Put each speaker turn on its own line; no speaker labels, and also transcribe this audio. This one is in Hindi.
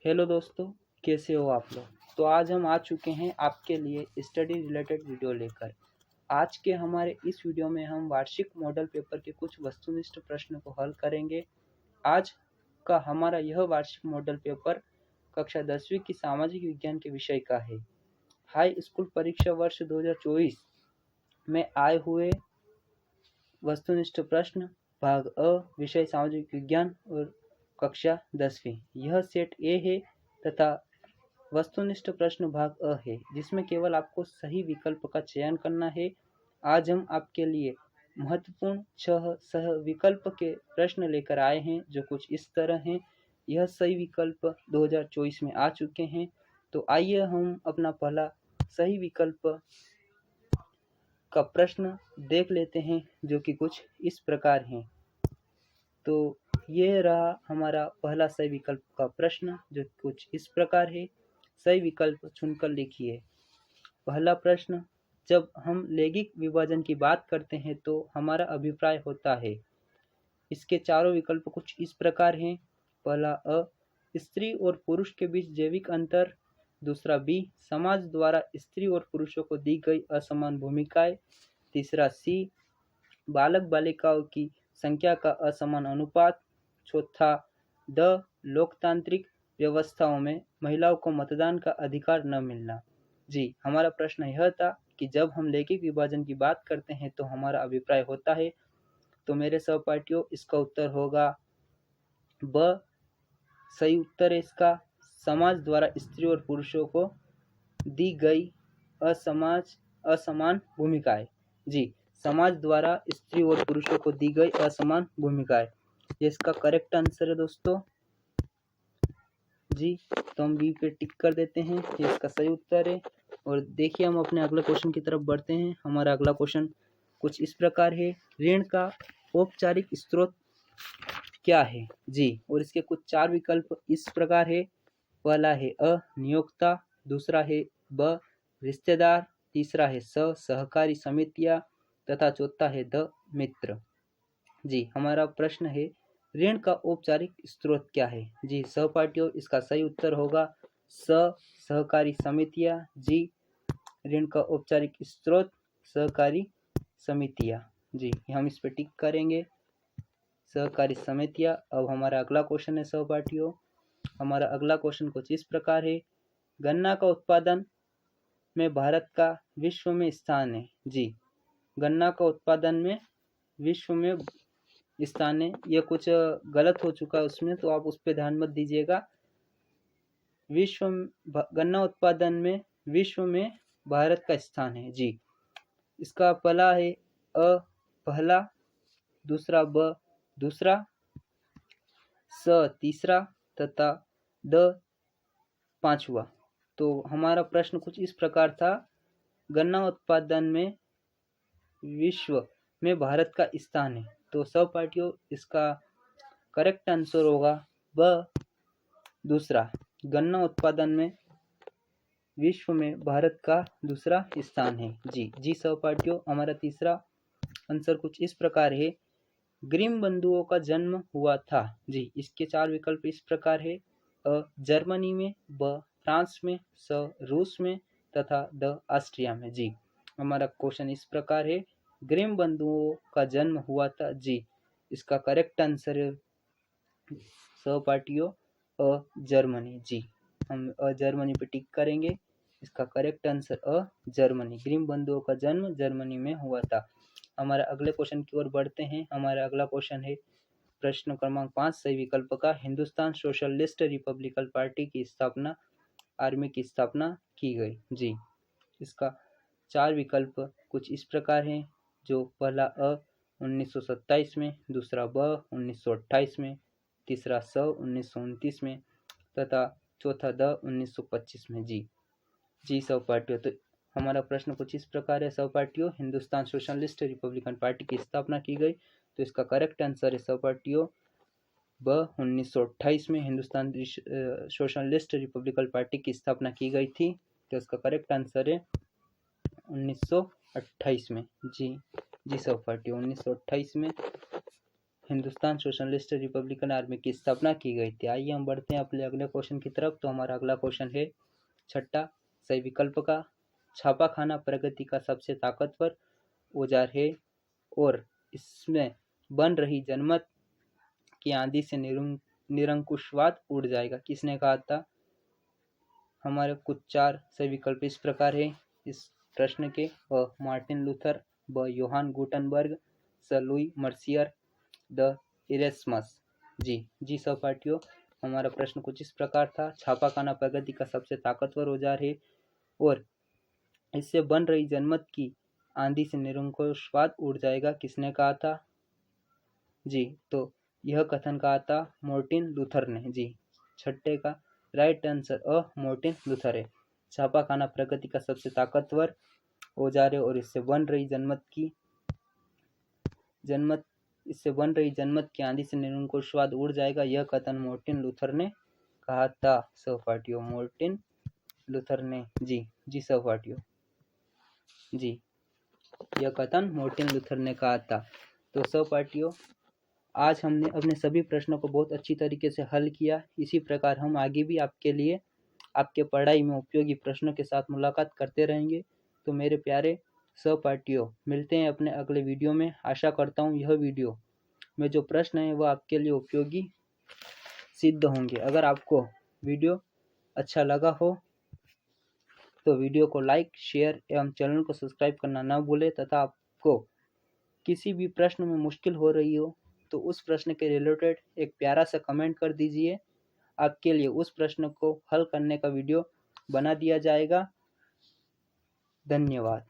हेलो दोस्तों, कैसे हो आप लोग। तो आज हम आ चुके हैं आपके लिए स्टडी रिलेटेड वीडियो लेकर। आज के हमारे इस वीडियो में हम वार्षिक मॉडल पेपर के कुछ वस्तुनिष्ठ प्रश्न को हल करेंगे। आज का हमारा यह वार्षिक मॉडल पेपर कक्षा 10वीं की सामाजिक विज्ञान के विषय का है। हाई स्कूल परीक्षा वर्ष 2024 में आए हुए वस्तुनिष्ठ प्रश्न भाग अ, विषय सामाजिक विज्ञान और कक्षा 10वीं। यह सेट ए है तथा वस्तुनिष्ठ प्रश्न भाग अ है, जिसमें केवल आपको सही विकल्प का चयन करना है। आज हम आपके लिए महत्वपूर्ण 6 सह विकल्प के प्रश्न लेकर आए हैं, जो कुछ इस तरह हैं। यह सही विकल्प 2024 में आ चुके हैं। तो आइए हम अपना पहला सही विकल्प का प्रश्न देख लेते हैं, जो कि कुछ इस प्रकार हैं। तो ये रहा हमारा पहला सही विकल्प का प्रश्न, जो कुछ इस प्रकार है। सही विकल्प चुनकर लिखिए। पहला प्रश्न, जब हम लैंगिक विभाजन की बात करते हैं तो हमारा अभिप्राय होता है। इसके चारों विकल्प कुछ इस प्रकार हैं। पहला अ, स्त्री और पुरुष के बीच जैविक अंतर। दूसरा बी, समाज द्वारा स्त्री और पुरुषों को दी गई असमान भूमिकाएं। तीसरा सी, बालक बालिकाओं की संख्या का असमान अनुपात। चौथा द, लोकतांत्रिक व्यवस्थाओं में महिलाओं को मतदान का अधिकार न मिलना। जी, हमारा प्रश्न यह था कि जब हम लैंगिक विभाजन की बात करते हैं तो हमारा अभिप्राय होता है। तो मेरे सहपाठियों, इसका उत्तर होगा ब। सही उत्तर है इसका, समाज द्वारा स्त्री और पुरुषों को दी गई असमान भूमिकाएं। जी, समाज द्वारा स्त्री और पुरुषों को दी गई असमान भूमिकाएं, ये इसका करेक्ट आंसर है दोस्तों। जी, तो हम बी पे टिक कर देते हैं, ये इसका सही उत्तर है। और देखिए, हम अपने अगले क्वेश्चन की तरफ बढ़ते हैं। हमारा अगला क्वेश्चन कुछ इस प्रकार है। ऋण का औपचारिक स्रोत क्या है। जी, और इसके कुछ 4 विकल्प इस प्रकार है। पहला है अ, नियोक्ता। दूसरा है ब, रिश्तेदार। तीसरा है स, सहकारी समितियां। तथा चौथा है द, मित्र। जी, हमारा प्रश्न है, ऋण का औपचारिक स्रोत क्या है। जी सहपाठियों, इसका सही उत्तर होगा स, सहकारी समितियां। जी, ऋण का औपचारिक स्रोत सहकारी समितियां। जी, हम इस पे टिक करेंगे, सहकारी समितियां। अब हमारा अगला क्वेश्चन है सहपाठियों। हमारा अगला क्वेश्चन कुछ इस प्रकार है। गन्ना का उत्पादन में भारत का विश्व में स्थान है। जी, गन्ना का उत्पादन में विश्व में स्थान है। ये कुछ गलत हो चुका है उसमें, तो आप उस पर ध्यान मत दीजिएगा। गन्ना उत्पादन में विश्व में भारत का स्थान है। जी, इसका पहला है अ, पहला। दूसरा ब, दूसरा। स, तीसरा। तथा द, पांचवा। तो हमारा प्रश्न कुछ इस प्रकार था। गन्ना उत्पादन में विश्व में भारत का स्थान है। तो सहपाठियों, इसका करेक्ट आंसर होगा ब, दूसरा। गन्ना उत्पादन में विश्व में भारत का दूसरा स्थान है। जी सहपाठियों, हमारा तीसरा आंसर कुछ इस प्रकार है। ग्रिम बंधुओं का जन्म हुआ था। जी, इसके 4 विकल्प इस प्रकार है। अ, जर्मनी में। ब, फ्रांस में। स, रूस में। तथा द, ऑस्ट्रिया में। जी, हमारा क्वेश्चन इस प्रकार है। ग्रिम बंधुओं का जन्म हुआ था। जी, इसका करेक्ट आंसर है सहपाठियों अ, जर्मनी। जी, हम जर्मनी पे टिक करेंगे। इसका करेक्ट आंसर जर्मनी। ग्रिम बंधुओं का जन्म जर्मनी में हुआ था। हमारे अगले क्वेश्चन की ओर बढ़ते हैं। हमारा अगला क्वेश्चन है प्रश्न क्रमांक 5 सही विकल्प का। हिंदुस्तान सोशलिस्ट रिपब्लिकन पार्टी की स्थापना आर्मी की स्थापना की गई। जी, इसका 4 विकल्प कुछ इस प्रकार हैं। जो पहला अ, 1927 में। दूसरा ब, 1928 में। तीसरा स, 1929 में। तथा चौथा द, 1925 में। जी सहपाठियों, तो हमारा प्रश्न कुछ इस प्रकार है सहपाठियों। हिंदुस्तान सोशलिस्ट रिपब्लिकन पार्टी की स्थापना की गई। तो इसका करेक्ट आंसर है सहपाठियों ब, 1928 में हिंदुस्तान सोशलिस्ट रिपब्लिकन पार्टी की स्थापना की गई थी। तो इसका करेक्ट आंसर है 1928 में। जी सहपाठियों, 1928 में हिंदुस्तान सोशलिस्ट रिपब्लिकन आर्मी की स्थापना की गई थी। आइए हम बढ़ते हैं अपने अगले क्वेश्चन की तरफ। तो हमारा अगला क्वेश्चन है छठा सही विकल्प का छापाखाना प्रगति का सबसे ताकतवर औजार है और इसमें बन रही जनमत की आंधी से निरंकुशवाद उड़ जाएगा। किसने कहा था? हमारे कुछ चार सही विकल्प इस प्रकार है इस प्रश्न के। अ मार्टिन लूथर, ब योहान गुटनबर्ग, स लुई मर्सियर, द इरेस्मस। जी सहपाठियों, हमारा प्रश्न कुछ इस प्रकार था। छापाखाना प्रगति का सबसे ताकतवर औजार है और इससे बन रही जनमत की आंधी से निरंकुशवाद उड़ जाएगा। किसने कहा था? जी, तो यह कथन कहा था मार्टिन लूथर ने। जी, छठे का राइट आंसर मार्टिन लूथर है। छापाखाना प्रगति का सबसे ताकतवर औजार है और इससे बन रही जनमत की आंधी से निरंकुशवाद उड़ जाएगा। यह कथन मार्टिन लूथर ने कहा था सहपाठियों, मार्टिन लूथर ने। जी सहपाठियों, जी यह कथन मार्टिन लूथर ने कहा था। तो सहपाठियों, आज हमने अपने सभी प्रश्नों को बहुत अच्छी तरीके से हल किया। इसी प्रकार हम आगे भी आपके लिए आपके पढ़ाई में उपयोगी प्रश्नों के साथ मुलाकात करते रहेंगे। तो मेरे प्यारे सहपाठियों, मिलते हैं अपने अगले वीडियो में। आशा करता हूँ यह वीडियो में जो प्रश्न है वह आपके लिए उपयोगी सिद्ध होंगे। अगर आपको वीडियो अच्छा लगा हो तो वीडियो को लाइक, शेयर एवं चैनल को सब्सक्राइब करना न भूलें तथा आपको किसी भी प्रश्न में मुश्किल हो रही हो तो उस प्रश्न के रिलेटेड एक प्यारा सा कमेंट कर दीजिए। आपके लिए उस प्रश्न को हल करने का वीडियो बना दिया जाएगा। धन्यवाद।